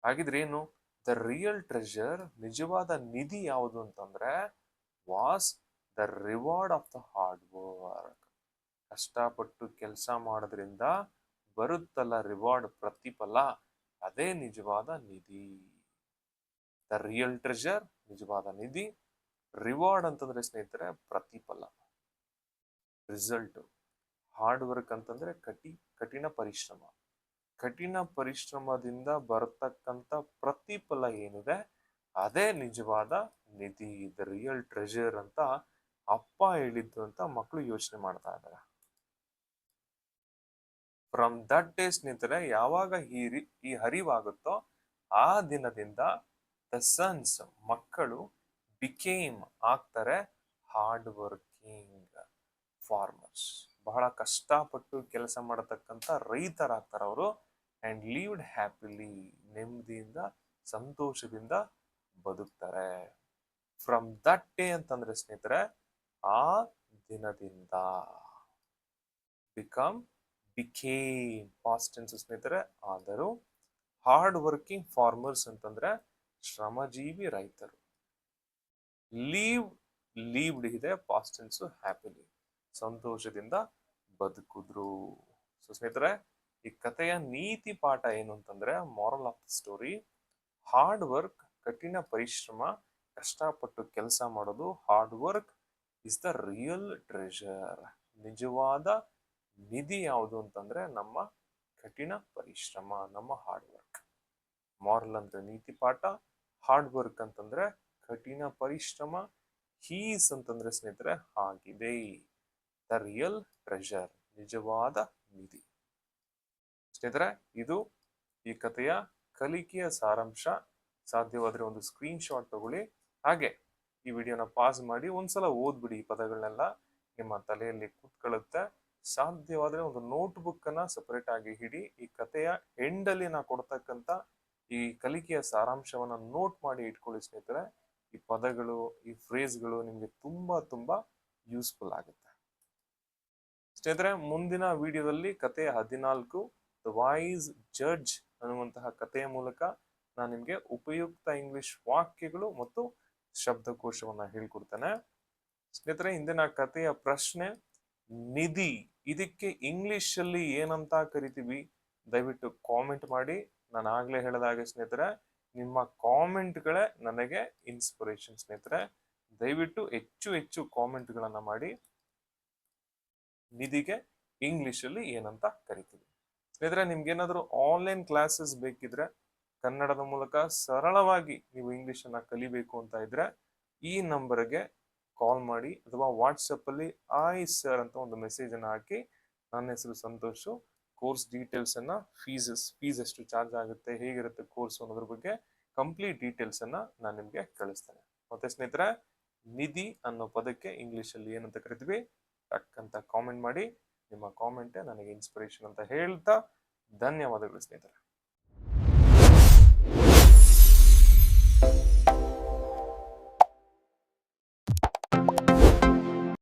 ಹಾಗಿದ್ರೆ ಏನು? ದ ರಿಯಲ್ ಟ್ರೆಷರ್ ನಿಜವಾದ ನಿಧಿ ಯಾವುದು ಅಂತಂದ್ರೆ was the reward of the hard work. ಕಷ್ಟಪಟ್ಟು ಕೆಲಸ ಮಾಡೋದ್ರಿಂದ ಬರುತ್ತಲ್ಲ ರಿವಾರ್ಡ್, ಪ್ರತಿಫಲ, ಅದೇ ನಿಜವಾದ ನಿಧಿ. ದ ರಿಯಲ್ ಟ್ರೆಷರ್ ನಿಜವಾದ ನಿಧಿ. ರಿವಾರ್ಡ್ ಅಂತಂದ್ರೆ ಸ್ನೇಹಿತರೆ ಪ್ರತಿಫಲ, ರಿಸಲ್ಟ್. ಹಾರ್ಡ್ ವರ್ಕ್ ಅಂತಂದ್ರೆ ಕಠಿಣ ಪರಿಶ್ರಮ. ಕಠಿಣ ಪರಿಶ್ರಮದಿಂದ ಬರತಕ್ಕಂತ ಪ್ರತಿಫಲ ಏನಿದೆ ಅದೇ ನಿಜವಾದ ನಿಧಿ, ದ ರಿಯಲ್ ಟ್ರೆಷರ್ ಅಂತ ಅಪ್ಪ ಹೇಳಿದ್ದು ಅಂತ ಮಕ್ಕಳು ಯೋಚನೆ ಮಾಡ್ತಾ ಇದ್ದಾರೆ. ಫ್ರಮ್ ದಟ್ ಡೇ ಸ್ನೇಹಿತರೆ, ಯಾವಾಗ ಈ ಹರಿವಾಗುತ್ತೋ ಆ ದಿನದಿಂದ ದ ಸನ್ಸ್ ಮಕ್ಕಳು ಬಿಕೇಮ್ ಆಗ್ತಾರೆ ಹಾರ್ಡ್ ವರ್ಕಿಂಗ್ ಫಾರ್ಮರ್ಸ್, ಬಹಳ ಕಷ್ಟಪಟ್ಟು ಕೆಲಸ ಮಾಡತಕ್ಕಂತ ರೈತರಾಗ್ತಾರೆ ಅವರು. ಅಂಡ್ ಲೀವ್ಡ್ ಹ್ಯಾಪಿಲಿ, ನೆಮ್ಮದಿಯಿಂದ ಸಂತೋಷದಿಂದ ಬದುಕ್ತಾರೆ. ಫ್ರಮ್ ದಟ್ ಡೇ ಅಂತಂದ್ರೆ ಸ್ನೇಹಿತರೆ ಆ ದಿನದಿಂದ. ಬಿಕಮ್, ಬಿಕೇಮ್ ಪಾಸ್ಟ್ ಟೆನ್ಸ್ ಸ್ನೇಹಿತರೆ. ಆದರೂ ಹಾರ್ಡ್ ವರ್ಕಿಂಗ್ ಫಾರ್ಮರ್ಸ್ ಅಂತಂದ್ರೆ ಶ್ರಮಜೀವಿ ರೈತರು. ಲೀವ್, ಲೀವ್ಡ್ ಇದೆ ಪಾಸ್ಟ್ ಟೆನ್ಸ್ ಹ್ಯಾಪಿಲಿ, ಸಂತೋಷದಿಂದ ಬದುಕಿದ್ರು. ಸೊ ಸ್ನೇಹಿತರೆ, ಈ ಕಥೆಯ ನೀತಿ ಪಾಠ ಏನು ಅಂತಂದ್ರೆ, moral of the story, hard work, ಕಠಿಣ ಪರಿಶ್ರಮ, ಕಷ್ಟಪಟ್ಟು ಕೆಲಸ ಮಾಡೋದು, hard work is the real treasure. ನಿಜವಾದ ನಿಧಿ ಯಾವುದು ಅಂತಂದ್ರೆ ನಮ್ಮ ಕಠಿಣ ಪರಿಶ್ರಮ, ನಮ್ಮ ಹಾರ್ಡ್ ವರ್ಕ್. ಮಾರಲ್ ಅಂದ್ರೆ ನೀತಿ ಪಾಠ, ಹಾರ್ಡ್ ವರ್ಕ್ ಅಂತಂದ್ರೆ ಕಠಿಣ ಪರಿಶ್ರಮ, ಹೀಸ್ ಅಂತಂದ್ರೆ ಸ್ನೇಹಿತರೆ ಆಗಿದೆ, ದ ರಿಯಲ್ ಟ್ರೆಷರ್, ನಿಜವಾದ ನಿಧಿ. ಸ್ನೇಹಿತರೆ, ಇದು ಈ ಕಥೆಯ ಕಲಿಕೆಯ ಸಾರಾಂಶ. ಸಾಧ್ಯವಾದ್ರೆ ಒಂದು ಸ್ಕ್ರೀನ್ ಶಾಟ್ ತಗೊಳ್ಳಿ, ಹಾಗೆ ಈ ವಿಡಿಯೋನ ಪಾಸ್ ಮಾಡಿ ಒಂದ್ಸಲ ಓದ್ಬಿಡಿ. ಈ ಪದಗಳನ್ನೆಲ್ಲ ನಿಮ್ಮ ತಲೆಯಲ್ಲಿ ಕೂತ್ಕೊಳ್ಳುತ್ತೆ. ಸಾಧ್ಯವಾದ್ರೆ ಒಂದು ನೋಟ್ ಬುಕ್ ಅನ್ನ ಸಪರೇಟ್ ಆಗಿ ಹಿಡಿ. ಈ ಕಥೆಯ ಎಂಡಲ್ಲಿ ನಾ ಕೊಡ್ತಕ್ಕಂತ ಈ ಕಲಿಕೆಯ ಸಾರಾಂಶವನ್ನ ನೋಟ್ ಮಾಡಿ ಇಟ್ಕೊಳ್ಳಿ ಸ್ನೇಹಿತರೆ. ಈ ಪದಗಳು, ಈ ಫ್ರೇಸ್ಗಳು ನಿಮ್ಗೆ ತುಂಬಾ ಯೂಸ್ಫುಲ್ ಆಗುತ್ತೆ. ಸ್ನೇಹಿತರೆ, ಮುಂದಿನ ವಿಡಿಯೋದಲ್ಲಿ ಕಥೆ 14 ದ ವಾಯ್ಸ್ ಜಡ್ಜ್ ಅನ್ನುವಂತಹ ಕಥೆಯ ಮೂಲಕ ನಾನು ನಿಮ್ಗೆ ಉಪಯುಕ್ತ ಇಂಗ್ಲಿಷ್ ವಾಕ್ಯಗಳು ಮತ್ತು ಶಬ್ದಕೋಶವನ್ನ ಹೇಳ್ಕೊಡ್ತೇನೆ. ಸ್ನೇಹಿತರೆ, ಇಂದಿನ ಕಥೆಯ ಪ್ರಶ್ನೆ ನಿಧಿ, ಇದಕ್ಕೆ ಇಂಗ್ಲಿಷ್ ಅಲ್ಲಿ ಏನಂತ ಕರಿತೀವಿ? ದಯವಿಟ್ಟು ಕಾಮೆಂಟ್ ಮಾಡಿ. ನಾನು ಆಗ್ಲೇ ಹೇಳಿದಾಗೆ ಸ್ನೇಹಿತರೆ, ನಿಮ್ಮ ಕಾಮೆಂಟ್ಗಳೇ ನನಗೆ ಇನ್ಸ್ಪಿರೇಷನ್. ಸ್ನೇಹಿತರೆ, ದಯವಿಟ್ಟು ಹೆಚ್ಚು ಕಾಮೆಂಟ್ಗಳನ್ನ ಮಾಡಿ. ನಿಧಿಗೆ ಇಂಗ್ಲಿಷ್ ಅಲ್ಲಿ ಏನಂತ ಕರಿತೀವಿ? ಸ್ನೇಹಿತರೆ, ನಿಮ್ಗೇನಾದ್ರೂ ಆನ್ಲೈನ್ ಕ್ಲಾಸಸ್ ಬೇಕಿದ್ರೆ, ಕನ್ನಡದ ಮೂಲಕ ಸರಳವಾಗಿ ನೀವು ಇಂಗ್ಲಿಷ್ ಅನ್ನ ಕಲಿಬೇಕು ಅಂತ ಇದ್ರೆ ಈ ನಂಬರ್ಗೆ ಕಾಲ್ ಮಾಡಿ, ಅಥವಾ ವಾಟ್ಸಪ್ ಅಲ್ಲಿ ಆಯ್ ಸರ್ ಅಂತ ಒಂದು ಮೆಸೇಜ್ ಅನ್ನ ಹಾಕಿ, ನನ್ನ ಹೆಸರು ಸಂತೋಷು, ಕೋರ್ಸ್ ಡೀಟೇಲ್ಸ್ ಅನ್ನ, ಫೀಸ್ ಎಷ್ಟು ಚಾರ್ಜ್ ಆಗುತ್ತೆ, ಹೇಗಿರುತ್ತೆ ಕೋರ್ಸ್ ಅನ್ನೋದ್ರ ಬಗ್ಗೆ ಕಂಪ್ಲೀಟ್ ಡೀಟೇಲ್ಸ್ ಅನ್ನ ನಾನು ನಿಮ್ಗೆ ಕಳಿಸ್ತೇನೆ. ಮತ್ತೆ ಸ್ನೇಹಿತರೆ, ನಿಧಿ ಅನ್ನೋ ಪದಕ್ಕೆ ಇಂಗ್ಲಿಷ್ ಅಲ್ಲಿ ಏನಂತ ಕರಿತೀವಿ? ಟಕ್ ಅಂತ ಕಾಮೆಂಟ್ ಮಾಡಿ. ನಿಮ್ಮ ಕಾಮೆಂಟೇ ನನಗೆ ಇನ್ಸ್ಪಿರೇಷನ್ ಅಂತ ಹೇಳ್ತಾ ಧನ್ಯವಾದಗಳು ಸ್ನೇಹಿತರೆ.